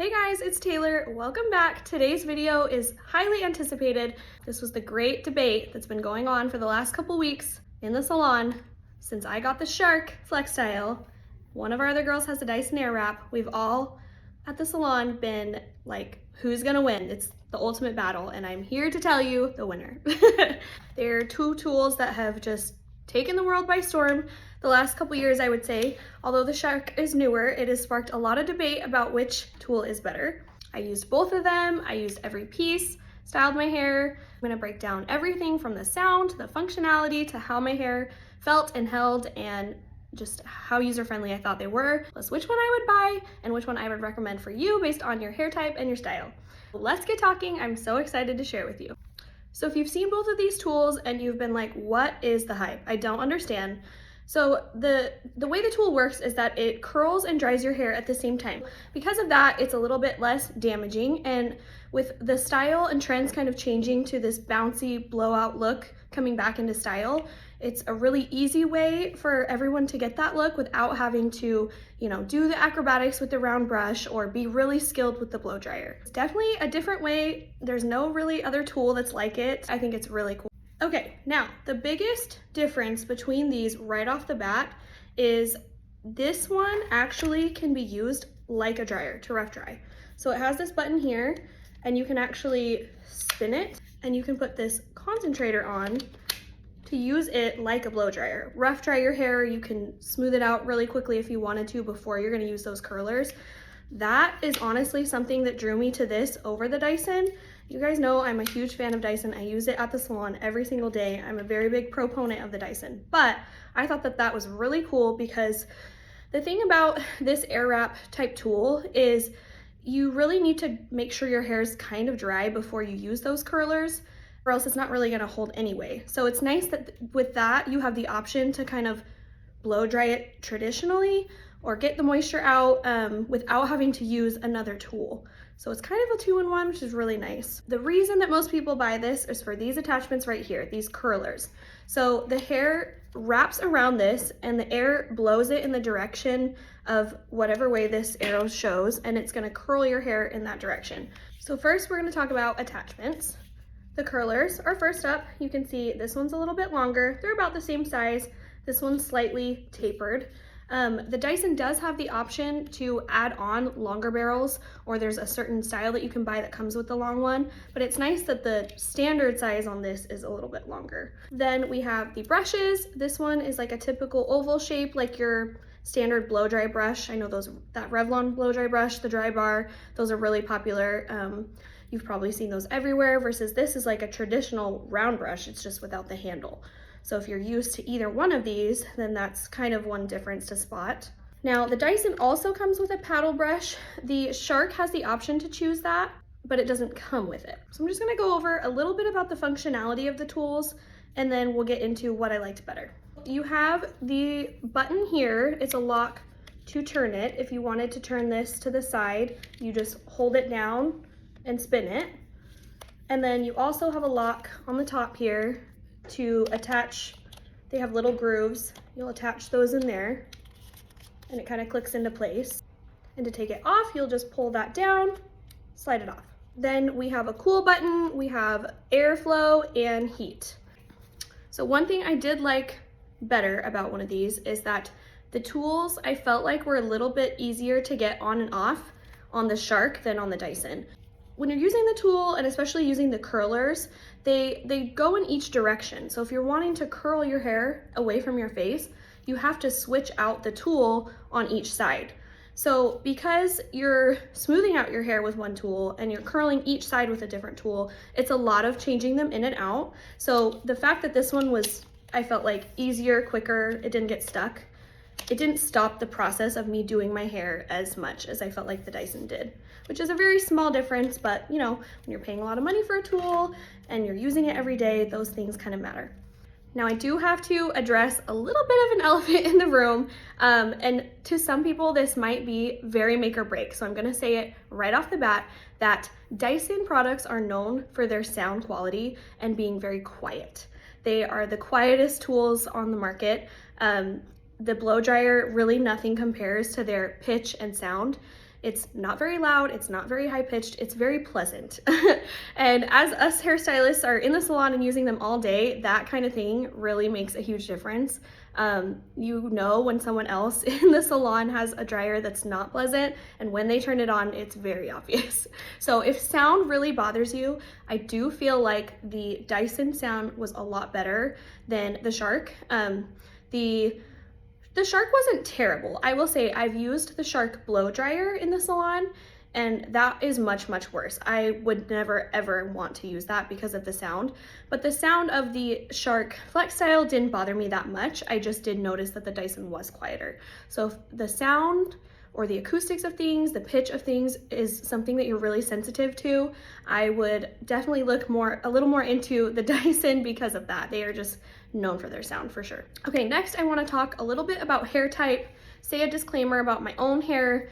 Hey guys, it's Taylor. Welcome back. Today's video is highly anticipated. This was the great debate that's been going on for the last couple weeks in the salon since I got the Shark Flex Style. One of our other girls has the Dyson Airwrap. We've all at the salon been like, who's gonna win? It's the ultimate battle, and I'm here to tell you the winner. There are two tools that have just taken the world by storm the last couple years, I would say. Although the Shark is newer, it has sparked a lot of debate about which tool is better. I used both of them. I used every piece, styled my hair. I'm gonna break down everything from the sound, the functionality, to how my hair felt and held, and just how user-friendly I thought they were, plus which one I would buy and which one I would recommend for you based on your hair type and your style. Let's get talking. I'm so excited to share with you. So if you've seen both of these tools and you've been like, what is the hype? I don't understand. So the way the tool works is that it curls and dries your hair at the same time. Because of that, it's a little bit less damaging, and with the style and trends kind of changing to this bouncy blowout look coming back into style, it's a really easy way for everyone to get that look without having to, do the acrobatics with the round brush or be really skilled with the blow dryer. It's definitely a different way. There's no really other tool that's like it. I think it's really cool. Okay, now the biggest difference between these right off the bat is this one actually can be used like a dryer to rough dry. So it has this button here, and you can actually spin it, and you can put this concentrator on to use it like a blow dryer. Rough dry your hair, you can smooth it out really quickly if you wanted to before you're gonna use those curlers. That is honestly something that drew me to this over the Dyson. You guys know I'm a huge fan of Dyson. I use it at the salon every single day. I'm a very big proponent of the Dyson, but I thought that that was really cool because the thing about this Airwrap type tool is you really need to make sure your hair is kind of dry before you use those curlers, or else it's not really gonna hold anyway. So it's nice that with that, you have the option to kind of blow dry it traditionally or get the moisture out without having to use another tool. So it's kind of a two-in-one, which is really nice. The reason that most people buy this is for these attachments right here, these curlers. So the hair wraps around this and the air blows it in the direction of whatever way this arrow shows, and it's gonna curl your hair in that direction. So first we're gonna talk about attachments. The curlers are first up. You can see this one's a little bit longer. They're about the same size. This one's slightly tapered. The Dyson does have the option to add on longer barrels, or there's a certain style that you can buy that comes with the long one, but it's nice that the standard size on this is a little bit longer. Then we have the brushes. This one is like a typical oval shape, like your standard blow dry brush. I know that Revlon blow dry brush, the dry bar, those are really popular. You've probably seen those everywhere, versus this is like a traditional round brush. It's just without the handle. So if you're used to either one of these, then that's kind of one difference to spot. Now the Dyson also comes with a paddle brush. The Shark has the option to choose that, but it doesn't come with it. So I'm just gonna go over a little bit about the functionality of the tools, and then we'll get into what I liked better. You have the button here. It's a lock to turn it. If you wanted to turn this to the side, you just hold it down and spin it. And then you also have a lock on the top here to attach. They have little grooves. You'll attach those in there and it kind of clicks into place. And to take it off, you'll just pull that down, slide it off. Then we have a cool button, we have airflow and heat. So one thing I did like better about one of these is that the tools I felt like were a little bit easier to get on and off on the Shark than on the Dyson. When you're using the tool, and especially using the curlers, they go in each direction. So if you're wanting to curl your hair away from your face, you have to switch out the tool on each side. So because you're smoothing out your hair with one tool and you're curling each side with a different tool, it's a lot of changing them in and out. So the fact that this one was, I felt like, easier, quicker, it didn't get stuck, it didn't stop the process of me doing my hair as much as I felt like the Dyson did, which is a very small difference, but when you're paying a lot of money for a tool and you're using it every day, those things kind of matter. Now I do have to address a little bit of an elephant in the room, and to some people this might be very make or break, so I'm gonna say it right off the bat that Dyson products are known for their sound quality and being very quiet. They are the quietest tools on the market. The blow dryer, really nothing compares to their pitch and sound. It's not very loud, it's not very high pitched, it's very pleasant. And as us hairstylists are in the salon and using them all day, that kind of thing really makes a huge difference. You know when someone else in the salon has a dryer that's not pleasant, and when they turn it on, it's very obvious. So if sound really bothers you, I do feel like the Dyson sound was a lot better than the Shark. The Shark wasn't terrible. I will say I've used the Shark blow dryer in the salon, and that is much, much worse. I would never ever want to use that because of the sound, but the sound of the Shark Flex Style didn't bother me that much. I just did notice that the Dyson was quieter. So if the sound or the acoustics of things, the pitch of things is something that you're really sensitive to, I would definitely look a little more into the Dyson because of that. They are just known for their sound for sure. Okay, next I wanna talk a little bit about hair type, say a disclaimer about my own hair.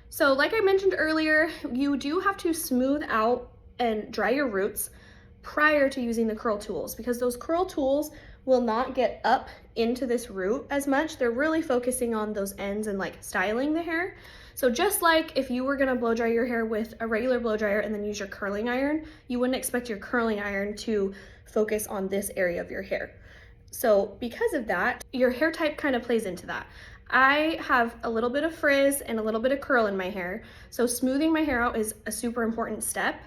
So like I mentioned earlier, you do have to smooth out and dry your roots prior to using the curl tools, because those curl tools will not get up into this root as much. They're really focusing on those ends and like styling the hair. So just like if you were gonna blow dry your hair with a regular blow dryer and then use your curling iron, you wouldn't expect your curling iron to focus on this area of your hair. So because of that, your hair type kind of plays into that. I have a little bit of frizz and a little bit of curl in my hair, so smoothing my hair out is a super important step.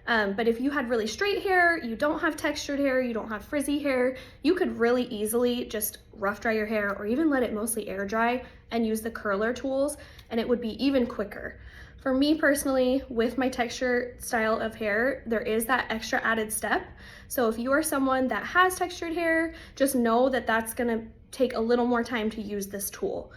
But if you had really straight hair, you don't have textured hair, you don't have frizzy hair, you could really easily just rough dry your hair or even let it mostly air dry and use the curler tools, and it would be even quicker. For me personally, with my texture style of hair, there is that extra added step. So if you are someone that has textured hair, just know that that's gonna take a little more time to use this tool.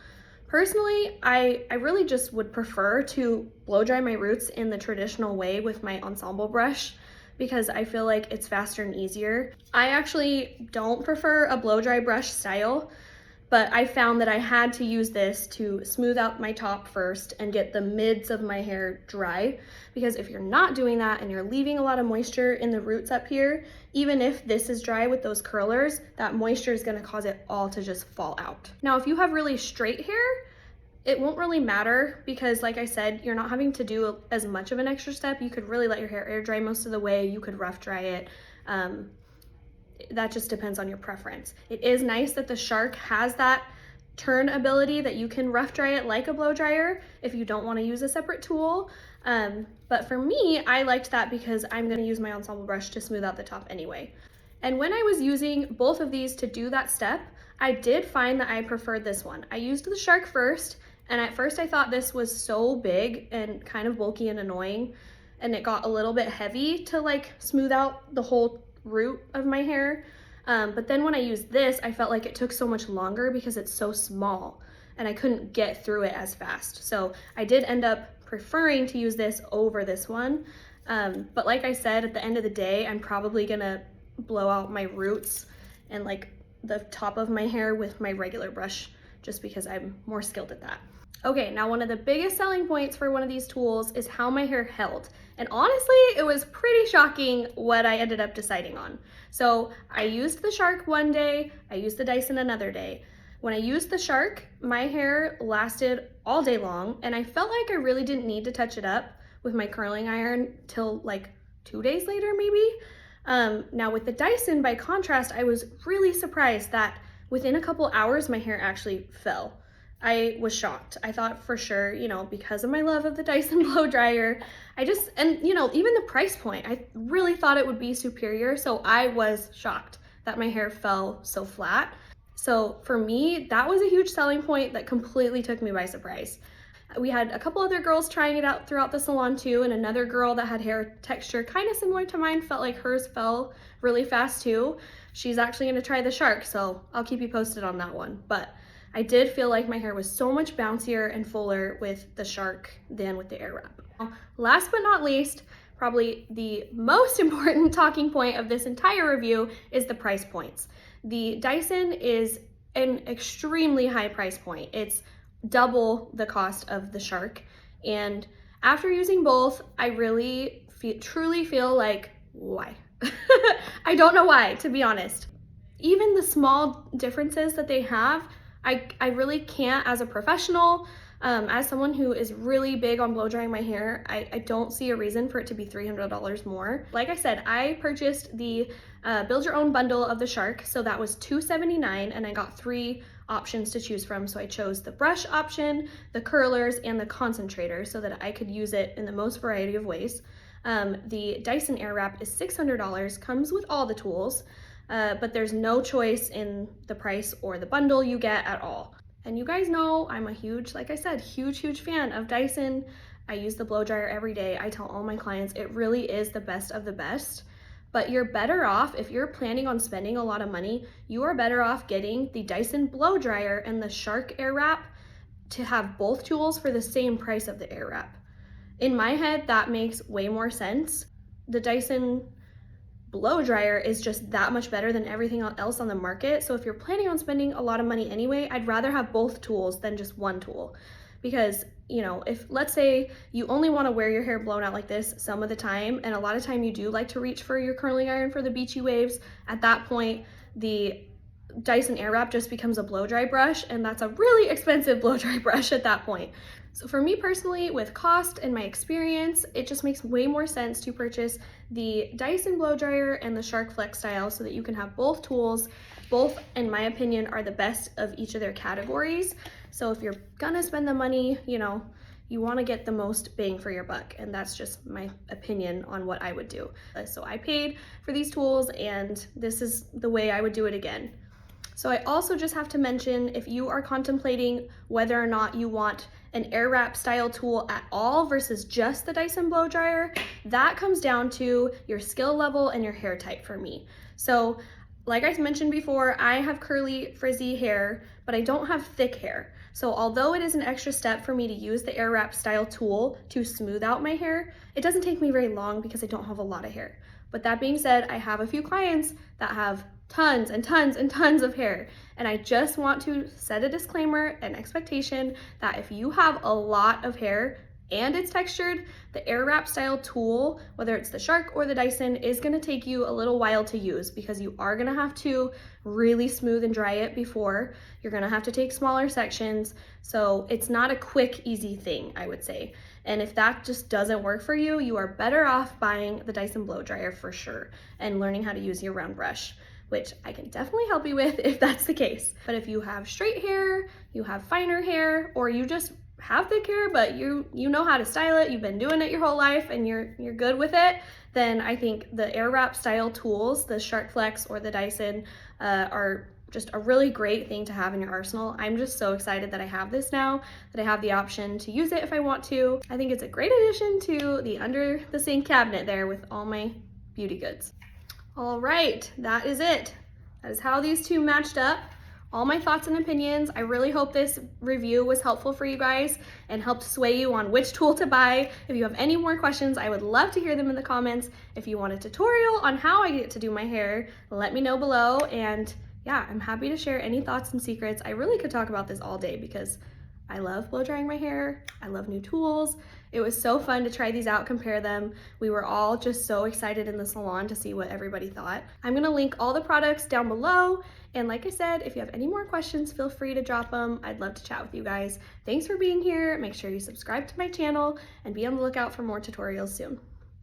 Personally, I really just would prefer to blow dry my roots in the traditional way with my ensemble brush, because I feel like it's faster and easier. I actually don't prefer a blow dry brush style, but I found that I had to use this to smooth out my top first and get the mids of my hair dry, because if you're not doing that and you're leaving a lot of moisture in the roots up here, even if this is dry with those curlers, that moisture is gonna cause it all to just fall out. Now, if you have really straight hair, it won't really matter because like I said, you're not having to do as much of an extra step. You could really let your hair air dry most of the way. You could rough dry it. That just depends on your preference. It is nice that the Shark has that turn ability that you can rough dry it like a blow dryer if you don't want to use a separate tool. But for me, I liked that because I'm going to use my ensemble brush to smooth out the top anyway. And when I was using both of these to do that step, I did find that I preferred this one. I used the Shark first, and at first I thought this was so big and kind of bulky and annoying, and it got a little bit heavy to like smooth out the whole root of my hair. But then when I used this, I felt like it took so much longer because it's so small and I couldn't get through it as fast. So I did end up preferring to use this over this one. But like I said, at the end of the day, I'm probably gonna blow out my roots and like the top of my hair with my regular brush, just because I'm more skilled at that. Okay, now one of the biggest selling points for one of these tools is how my hair held. And honestly, it was pretty shocking what I ended up deciding on. So I used the Shark one day, I used the Dyson another day. When I used the Shark, my hair lasted all day long, and I felt like I really didn't need to touch it up with my curling iron till like 2 days later, maybe. Now with the Dyson, by contrast, I was really surprised that within a couple hours, my hair actually fell. I was shocked. I thought for sure, you know, because of my love of the Dyson blow dryer, and you know, even the price point, I really thought it would be superior. So I was shocked that my hair fell so flat. So for me, that was a huge selling point that completely took me by surprise. We had a couple other girls trying it out throughout the salon too, and another girl that had hair texture kind of similar to mine felt like hers fell really fast too. She's actually gonna try the Shark, so I'll keep you posted on that one. But I did feel like my hair was so much bouncier and fuller with the Shark than with the Airwrap. Last but not least, probably the most important talking point of this entire review is the price points. The Dyson is an extremely high price point. It's double the cost of the Shark. And after using both, I really truly feel like, why? I don't know why, to be honest. Even the small differences that they have, I really can't, as a professional, As someone who is really big on blow drying my hair, I don't see a reason for it to be $300 more. Like I said, I purchased the build your own bundle of the Shark, so that was $279, and I got 3 options to choose from. So I chose the brush option, the curlers, and the concentrator so that I could use it in the most variety of ways. The Dyson Airwrap is $600, comes with all the tools, but there's no choice in the price or the bundle you get at all. And you guys know I'm a huge, like I said, huge fan of Dyson. I use the blow dryer every day. I tell all my clients it really is the best of the best. But you're better off, if you're planning on spending a lot of money, you are better off getting the Dyson blow dryer and the Shark Airwrap to have both tools for the same price of the Airwrap. In my head, that makes way more sense. The Dyson blow dryer is just that much better than everything else on the market. So if you're planning on spending a lot of money anyway, I'd rather have both tools than just one tool. Because, you know, if let's say you only want to wear your hair blown out like this some of the time, and a lot of time you do like to reach for your curling iron for the beachy waves, at that point, the Dyson Airwrap just becomes a blow dry brush, and that's a really expensive blow dry brush at that point. So for me personally, with cost and my experience, it just makes way more sense to purchase the Dyson blow dryer and the Shark Flex style so that you can have both tools. Both, in my opinion, are the best of each of their categories. So if you're gonna spend the money, you know, you wanna get the most bang for your buck, and that's just my opinion on what I would do. So I paid for these tools, and this is the way I would do it again. So I also just have to mention, if you are contemplating whether or not you want an Airwrap style tool at all versus just the Dyson blow dryer, that comes down to your skill level and your hair type for me. So like I mentioned before, I have curly, frizzy hair, but I don't have thick hair. So although it is an extra step for me to use the Airwrap style tool to smooth out my hair, it doesn't take me very long because I don't have a lot of hair. But that being said, I have a few clients that have tons and tons and tons of hair. And I just want to set a disclaimer and expectation that if you have a lot of hair and it's textured, the Airwrap style tool, whether it's the Shark or the Dyson, is gonna take you a little while to use because you are gonna have to really smooth and dry it before. You're gonna have to take smaller sections. So it's not a quick, easy thing, I would say. And if that just doesn't work for you, you are better off buying the Dyson blow dryer for sure and learning how to use your round brush, which I can definitely help you with if that's the case. But if you have straight hair, you have finer hair, or you just have thick hair, but you know how to style it, you've been doing it your whole life and you're good with it, then I think the Airwrap style tools, the Shark Flex or the Dyson, are just a really great thing to have in your arsenal. I'm just so excited that I have this now, that I have the option to use it if I want to. I think it's a great addition to the under the sink cabinet there with all my beauty goods. All right, that is it. That is how these two matched up. All my thoughts and opinions. I really hope this review was helpful for you guys and helped sway you on which tool to buy. If you have any more questions, I would love to hear them in the comments. If you want a tutorial on how I get to do my hair, let me know below. And yeah, I'm happy to share any thoughts and secrets. I really could talk about this all day because I love blow drying my hair. I love new tools. It was so fun to try these out, compare them. We were all just so excited in the salon to see what everybody thought. I'm gonna link all the products down below. And like I said, if you have any more questions, feel free to drop them. I'd love to chat with you guys. Thanks for being here. Make sure you subscribe to my channel and be on the lookout for more tutorials soon.